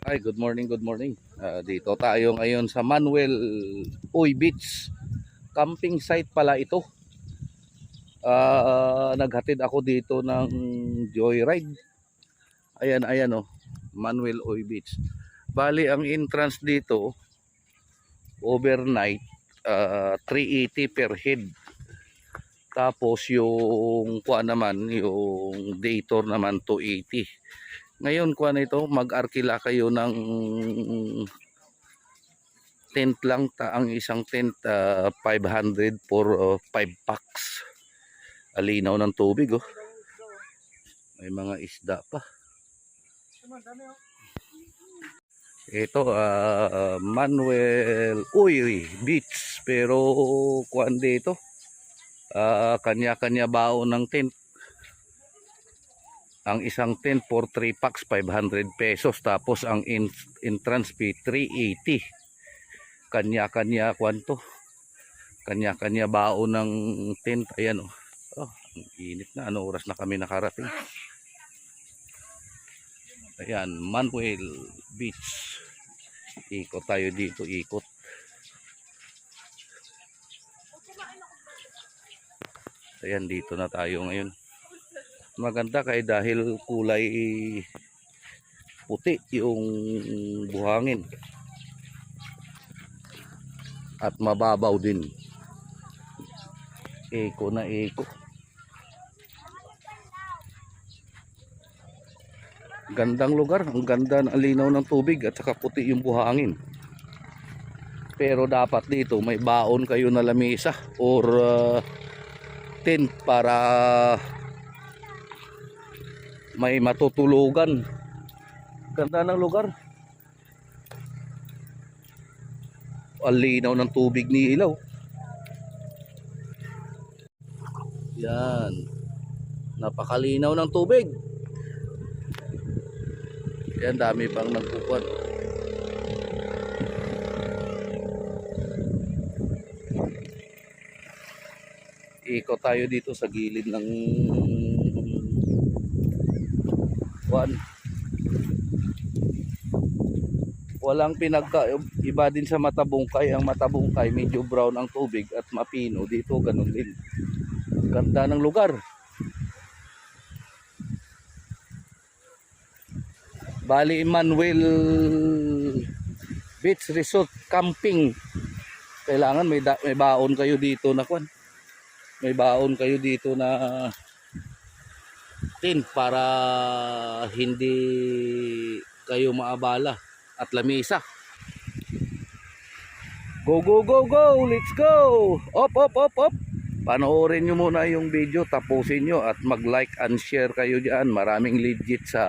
Hi, good morning, good morning. Dito tayo ngayon sa Manuel Uy Beach. Camping site pala ito. Naghatid ako dito ng joyride. Ayan oh, Manuel Uy Beach. Bali, ang entrance dito, overnight, 380 per head. Tapos yung yung day tour naman 280. Ngayon ito, mag-arkila kayo ng tent lang, ang isang tent 500 for 5 packs. Alinaw ng tubig oh. May mga isda pa. Ito Manuel Uy Beach, pero dito kanya-kanya baon ng tent. Ang isang tent for 3 packs 500 pesos, tapos ang entrance fee 380. Kanya-kanya kanya-kanya baon ng tent. Ayan oh. Oh, ang init na. Ano oras na kami nakarating? Ayan, Manuel Beach. Ikot tayo dito, ikot. Ayan, dito na tayo ngayon. Maganda kay dahil kulay puti yung buhangin. At mababaw din. Eko na eko. Gandang lugar, ang ganda ng linaw ng tubig at saka puti yung buhangin. Pero dapat dito may baon kayo na lamesa or tent para may matutulugan. Ganda ng lugar. Ang linaw ng tubig ni ilaw. Yan. Napakalinaw ng tubig. Yan, dami pang nagkukuhan. Ikot tayo dito sa gilid ng walang iba din sa Matabungkay. Ang Matabungkay medyo brown ang tubig at mapino. Dito ganun din. Ganda ng lugar. Bali, Manuel Beach Resort Camping. Kailangan may baon kayo dito na may baon kayo dito na tent para hindi kayo maabala at lamesa. Go go go go, let's go. Op. Panoorin nyo muna yung video, tapusin nyo at mag-like and share kayo diyan. Maraming legit sa